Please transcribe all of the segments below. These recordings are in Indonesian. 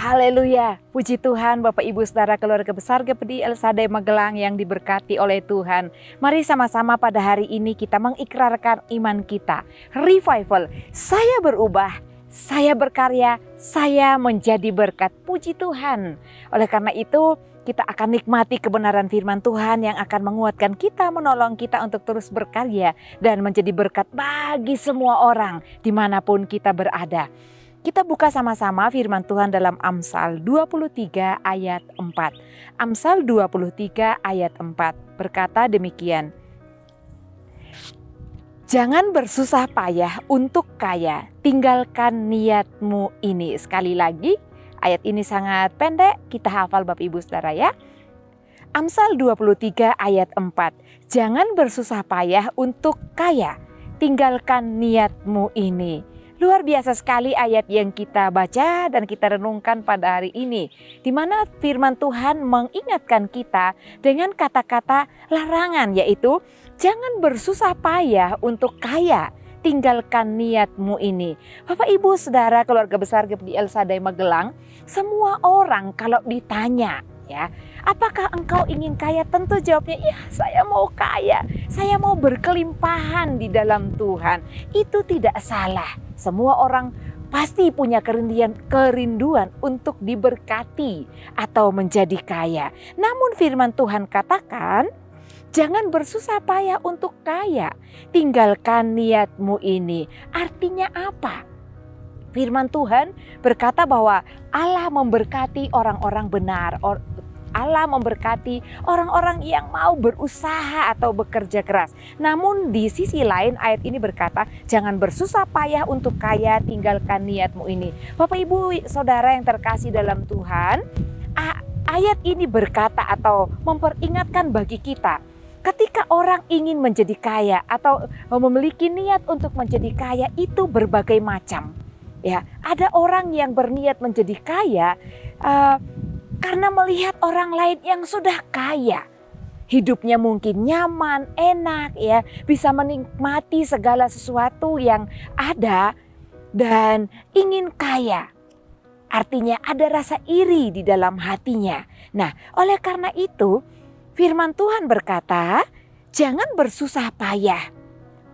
Haleluya, puji Tuhan Bapak Ibu Saudara keluarga besar GPI El Shaddai Magelang yang diberkati oleh Tuhan. Mari sama-sama pada hari ini kita mengikrarkan iman kita. Revival, saya berubah, saya berkarya, saya menjadi berkat. Puji Tuhan. Oleh karena itu kita akan nikmati kebenaran firman Tuhan yang akan menguatkan kita, menolong kita untuk terus berkarya dan menjadi berkat bagi semua orang dimanapun kita berada. Kita buka sama-sama firman Tuhan dalam Amsal 23 ayat 4. Amsal 23 ayat 4 berkata demikian. Jangan bersusah payah untuk kaya, tinggalkan niatmu ini. Sekali lagi, ayat ini sangat pendek, kita hafal Bapak Ibu Saudara ya. Amsal 23 ayat 4. Jangan bersusah payah untuk kaya, tinggalkan niatmu ini. Luar biasa sekali ayat yang kita baca dan kita renungkan pada hari ini. Di mana firman Tuhan mengingatkan kita dengan kata-kata larangan, yaitu jangan bersusah payah untuk kaya, tinggalkan niatmu ini. Bapak Ibu Saudara keluarga besar GPI El Shaddai Magelang, semua orang kalau ditanya ya, apakah engkau ingin kaya? Tentu jawabnya, ya saya mau kaya, saya mau berkelimpahan di dalam Tuhan. Itu tidak salah. Semua orang pasti punya kerinduan untuk diberkati atau menjadi kaya. Namun firman Tuhan katakan, jangan bersusah payah untuk kaya, tinggalkan niatmu ini. Artinya apa? Firman Tuhan berkata bahwa Allah memberkati orang-orang benar. Allah memberkati orang-orang yang mau berusaha atau bekerja keras. Namun di sisi lain ayat ini berkata, jangan bersusah payah untuk kaya, tinggalkan niatmu ini. Bapak Ibu Saudara yang terkasih dalam Tuhan, ayat ini berkata atau memperingatkan bagi kita, ketika orang ingin menjadi kaya atau memiliki niat untuk menjadi kaya itu berbagai macam. Ya, ada orang yang berniat menjadi kaya karena melihat orang lain yang sudah kaya. Hidupnya mungkin nyaman, enak ya, bisa menikmati segala sesuatu yang ada dan ingin kaya. Artinya ada rasa iri di dalam hatinya. Nah, oleh karena itu firman Tuhan berkata, jangan bersusah payah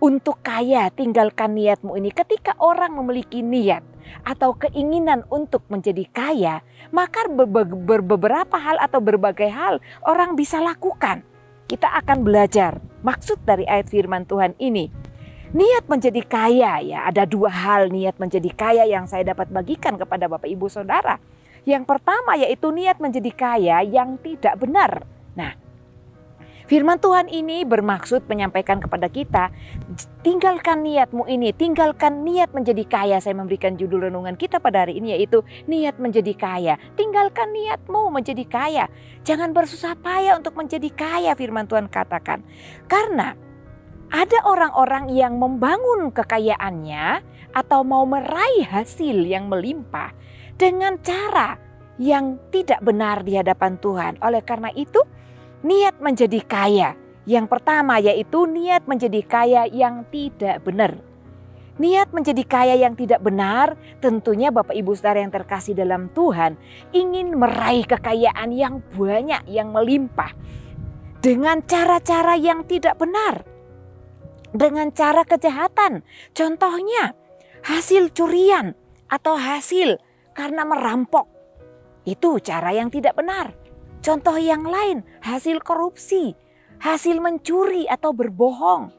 untuk kaya, tinggalkan niatmu ini. Ketika orang memiliki niat atau keinginan untuk menjadi kaya, maka beberapa hal atau berbagai hal orang bisa lakukan. Kita akan belajar maksud dari ayat firman Tuhan ini. Niat menjadi kaya ya, ada dua hal niat menjadi kaya yang saya dapat bagikan kepada Bapak Ibu Saudara. Yang pertama yaitu niat menjadi kaya yang tidak benar. Nah, firman Tuhan ini bermaksud menyampaikan kepada kita, tinggalkan niatmu ini, tinggalkan niat menjadi kaya. Saya memberikan judul renungan kita pada hari ini yaitu niat menjadi kaya. Tinggalkan niatmu menjadi kaya. Jangan bersusah payah untuk menjadi kaya, firman Tuhan katakan. Karena ada orang-orang yang membangun kekayaannya atau mau meraih hasil yang melimpah dengan cara yang tidak benar di hadapan Tuhan. Oleh karena itu, niat menjadi kaya. Yang pertama yaitu niat menjadi kaya yang tidak benar. Niat menjadi kaya yang tidak benar tentunya Bapak Ibu Saudara yang terkasih dalam Tuhan ingin meraih kekayaan yang banyak, yang melimpah. Dengan cara-cara yang tidak benar. Dengan cara kejahatan. Contohnya hasil curian atau hasil karena merampok. Itu cara yang tidak benar. Contoh yang lain, hasil korupsi, hasil mencuri atau berbohong.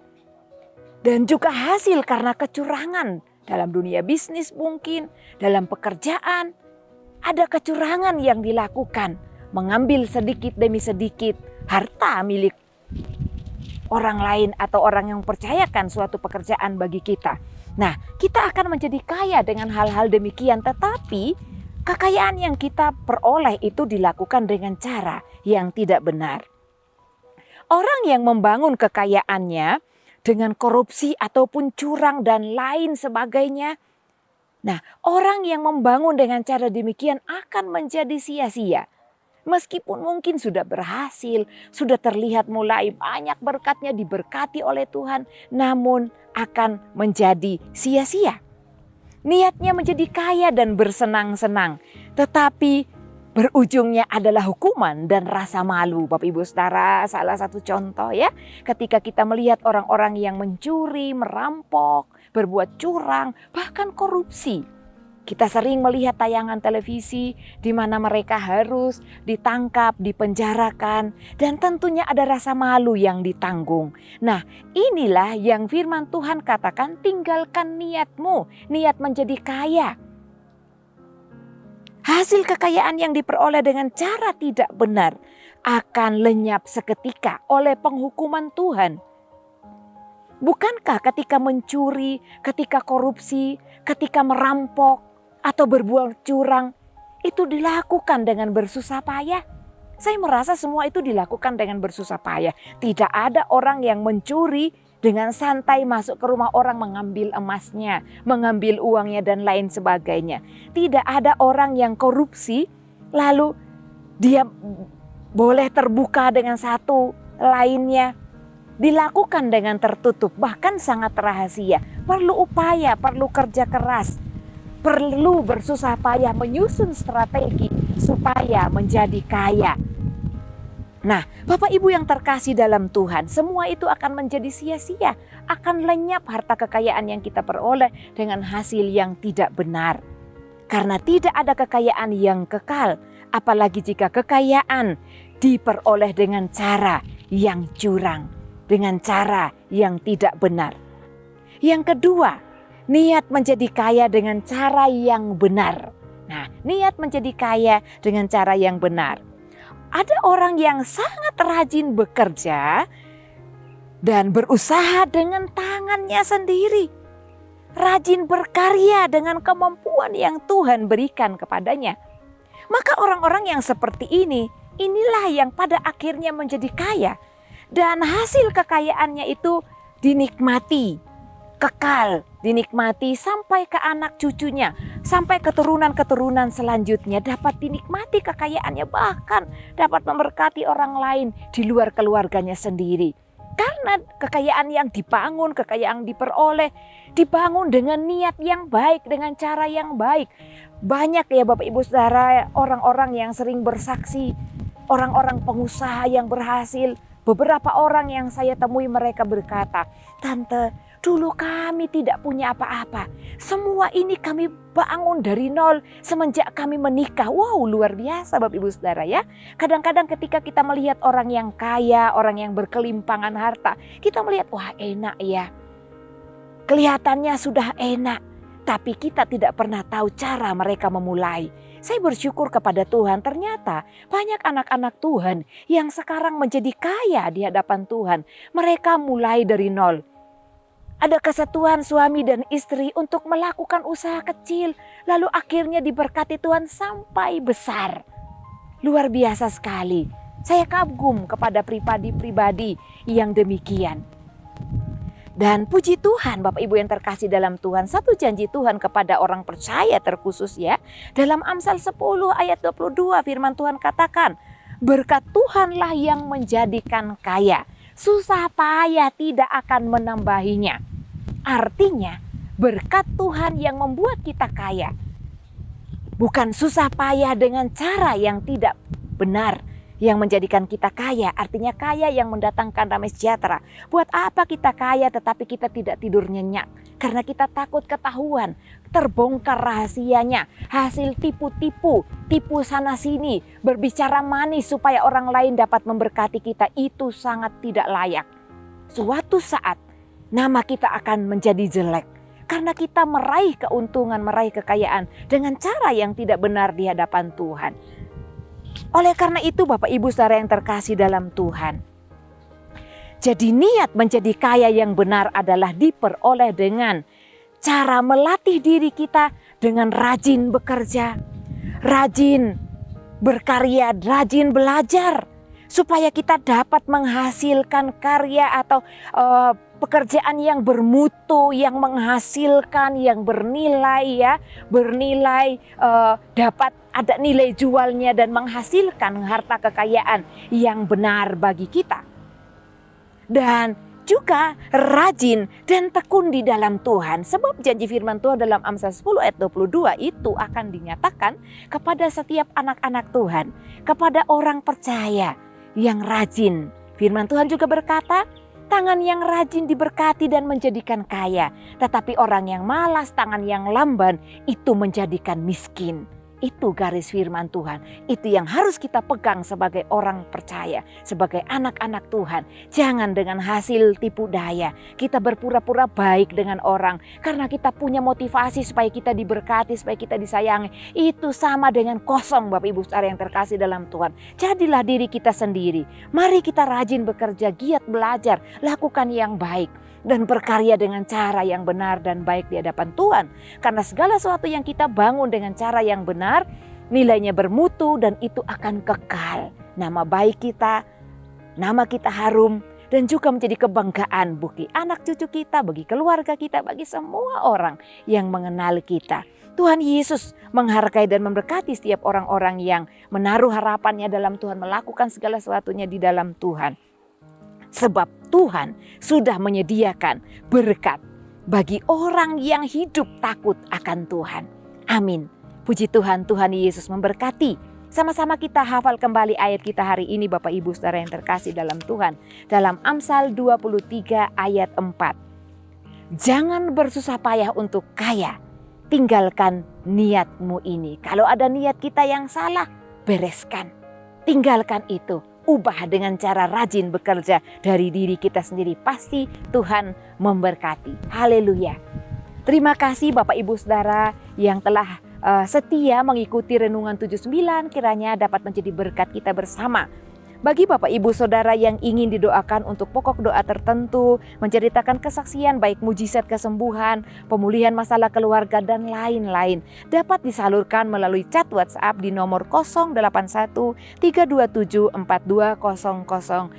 Dan juga hasil karena kecurangan dalam dunia bisnis mungkin, dalam pekerjaan. Ada kecurangan yang dilakukan, mengambil sedikit demi sedikit harta milik orang lain atau orang yang mempercayakan suatu pekerjaan bagi kita. Nah, kita akan menjadi kaya dengan hal-hal demikian, tetapi kekayaan yang kita peroleh itu dilakukan dengan cara yang tidak benar. Orang yang membangun kekayaannya dengan korupsi ataupun curang dan lain sebagainya. Nah, orang yang membangun dengan cara demikian akan menjadi sia-sia. Meskipun mungkin sudah berhasil, sudah terlihat mulai banyak berkatnya diberkati oleh Tuhan, namun akan menjadi sia-sia. Niatnya menjadi kaya dan bersenang-senang. tetapi berujungnya adalah hukuman dan rasa malu. Bapak Ibu Saudara, salah satu contoh ya, ketika kita melihat orang-orang yang mencuri, merampok, berbuat curang, bahkan korupsi. Kita sering melihat tayangan televisi di mana mereka harus ditangkap, dipenjarakan, dan tentunya ada rasa malu yang ditanggung. Nah, inilah yang firman Tuhan katakan, tinggalkan niatmu, niat menjadi kaya. Hasil kekayaan yang diperoleh dengan cara tidak benar akan lenyap seketika oleh penghukuman Tuhan. Bukankah ketika mencuri, ketika korupsi, ketika merampok, atau berbuat curang, itu dilakukan dengan bersusah payah? Saya merasa semua itu dilakukan dengan bersusah payah. Tidak ada orang yang mencuri dengan santai masuk ke rumah orang mengambil emasnya, mengambil uangnya dan lain sebagainya. Tidak ada orang yang korupsi lalu dia boleh terbuka dengan satu lainnya. Dilakukan dengan tertutup, bahkan sangat rahasia. Perlu upaya, perlu kerja keras. Perlu bersusah payah menyusun strategi supaya menjadi kaya. Nah, Bapak Ibu yang terkasih dalam Tuhan, semua itu akan menjadi sia-sia. Akan lenyap harta kekayaan yang kita peroleh dengan hasil yang tidak benar. Karena tidak ada kekayaan yang kekal, apalagi jika kekayaan diperoleh dengan cara yang curang, dengan cara yang tidak benar. Yang kedua, niat menjadi kaya dengan cara yang benar. Nah, niat menjadi kaya dengan cara yang benar. Ada orang yang sangat rajin bekerja dan berusaha dengan tangannya sendiri. Rajin berkarya dengan kemampuan yang Tuhan berikan kepadanya. Maka orang-orang yang seperti ini, inilah yang pada akhirnya menjadi kaya. Dan hasil kekayaannya itu dinikmati, kekal, dinikmati sampai ke anak cucunya, sampai keturunan-keturunan selanjutnya dapat dinikmati kekayaannya, bahkan dapat memberkati orang lain di luar keluarganya sendiri. Karena kekayaan yang dibangun, kekayaan yang diperoleh, dibangun dengan niat yang baik, dengan cara yang baik. Banyak ya Bapak Ibu Saudara, orang-orang yang sering bersaksi, orang-orang pengusaha yang berhasil. Beberapa orang yang saya temui mereka berkata, "Tante, dulu kami tidak punya apa-apa. Semua ini kami bangun dari nol semenjak kami menikah." Wow, luar biasa Bapak Ibu Saudara ya. Kadang-kadang ketika kita melihat orang yang kaya, orang yang berkelimpangan harta, kita melihat wah enak ya. Kelihatannya sudah enak, tapi kita tidak pernah tahu cara mereka memulai. Saya bersyukur kepada Tuhan, ternyata banyak anak-anak Tuhan yang sekarang menjadi kaya di hadapan Tuhan. Mereka mulai dari nol. Ada kesatuan suami dan istri untuk melakukan usaha kecil, lalu akhirnya diberkati Tuhan sampai besar. Luar biasa sekali. Saya kagum kepada pribadi-pribadi yang demikian. Dan puji Tuhan Bapak Ibu yang terkasih dalam Tuhan, satu janji Tuhan kepada orang percaya terkhusus ya. Dalam Amsal 10 ayat 22 firman Tuhan katakan, berkat Tuhanlah yang menjadikan kaya, susah payah tidak akan menambahinya. Artinya berkat Tuhan yang membuat kita kaya. Bukan susah payah dengan cara yang tidak benar yang menjadikan kita kaya, artinya kaya yang mendatangkan damai sejahtera. Buat apa kita kaya tetapi kita tidak tidur nyenyak? Karena kita takut ketahuan, terbongkar rahasianya, hasil tipu-tipu, tipu sana sini, berbicara manis supaya orang lain dapat memberkati kita, itu sangat tidak layak. Suatu saat nama kita akan menjadi jelek karena kita meraih keuntungan, meraih kekayaan dengan cara yang tidak benar di hadapan Tuhan. Oleh karena itu Bapak Ibu Saudara yang terkasih dalam Tuhan, jadi niat menjadi kaya yang benar adalah diperoleh dengan cara melatih diri kita dengan rajin bekerja, rajin berkarya, rajin belajar, supaya kita dapat menghasilkan karya atau pekerjaan yang bermutu, yang menghasilkan, yang bernilai ya, bernilai, dapat ada nilai jualnya dan menghasilkan harta kekayaan yang benar bagi kita. Dan juga rajin dan tekun di dalam Tuhan. Sebab janji firman Tuhan dalam Amsal 10 ayat 22 itu akan dinyatakan kepada setiap anak-anak Tuhan, kepada orang percaya yang rajin. Firman Tuhan juga berkata, tangan yang rajin diberkati dan menjadikan kaya, tetapi orang yang malas, tangan yang lamban itu menjadikan miskin. Itu garis firman Tuhan. Itu yang harus kita pegang sebagai orang percaya, sebagai anak-anak Tuhan. Jangan dengan hasil tipu daya kita berpura-pura baik dengan orang karena kita punya motivasi supaya kita diberkati, supaya kita disayangi. Itu sama dengan kosong, Bapak Ibu Saudara yang terkasih dalam Tuhan. Jadilah diri kita sendiri. Mari kita rajin bekerja, giat belajar, lakukan yang baik, dan berkarya dengan cara yang benar dan baik di hadapan Tuhan. Karena segala sesuatu yang kita bangun dengan cara yang benar, nilainya bermutu dan itu akan kekal. Nama baik kita, nama kita harum, dan juga menjadi kebanggaan bagi anak cucu kita, bagi keluarga kita, bagi semua orang yang mengenal kita. Tuhan Yesus menghargai dan memberkati setiap orang-orang yang menaruh harapannya dalam Tuhan, melakukan segala sesuatunya di dalam Tuhan. Sebab Tuhan sudah menyediakan berkat bagi orang yang hidup takut akan Tuhan. Amin. Puji Tuhan, Tuhan Yesus memberkati. Sama-sama kita hafal kembali ayat kita hari ini, Bapak Ibu Saudara yang terkasih dalam Tuhan. Dalam Amsal 23 ayat 4. Jangan bersusah payah untuk kaya, tinggalkan niatmu ini. Kalau ada niat kita yang salah, bereskan. Tinggalkan itu. Ubah dengan cara rajin bekerja dari diri kita sendiri. Pasti Tuhan memberkati. Haleluya. Terima kasih Bapak Ibu Saudara yang telah setia mengikuti Renungan 79. Kiranya dapat menjadi berkat kita bersama. Bagi Bapak Ibu Saudara yang ingin didoakan untuk pokok doa tertentu, menceritakan kesaksian baik mujizat kesembuhan, pemulihan masalah keluarga dan lain-lain, dapat disalurkan melalui chat WhatsApp di nomor 081 327 420088.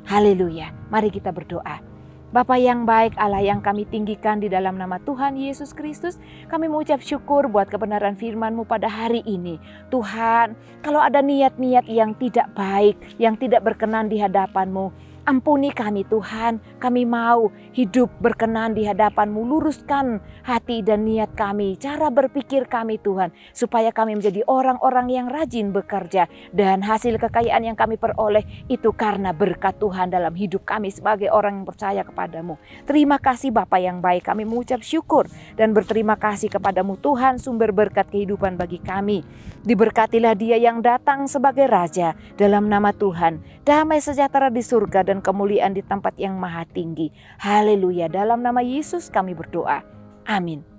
Haleluya. Mari kita berdoa. Bapa yang baik, Allah yang kami tinggikan di dalam nama Tuhan Yesus Kristus, kami mengucap syukur buat kebenaran firman-Mu pada hari ini. Tuhan, kalau ada niat-niat yang tidak baik, yang tidak berkenan di hadapan-Mu, ampuni kami Tuhan. Kami mau hidup berkenan di hadapan-Mu. Luruskan hati dan niat kami, cara berpikir kami Tuhan, supaya kami menjadi orang-orang yang rajin bekerja. Dan hasil kekayaan yang kami peroleh itu karena berkat Tuhan dalam hidup kami sebagai orang yang percaya kepada-Mu. Terima kasih Bapa yang baik, kami mengucap syukur dan berterima kasih kepada-Mu Tuhan, sumber berkat kehidupan bagi kami. Diberkatilah dia yang datang sebagai Raja dalam nama Tuhan. Damai sejahtera di surga dan kemuliaan di tempat yang maha tinggi. Haleluya. Dalam nama Yesus kami berdoa. Amin.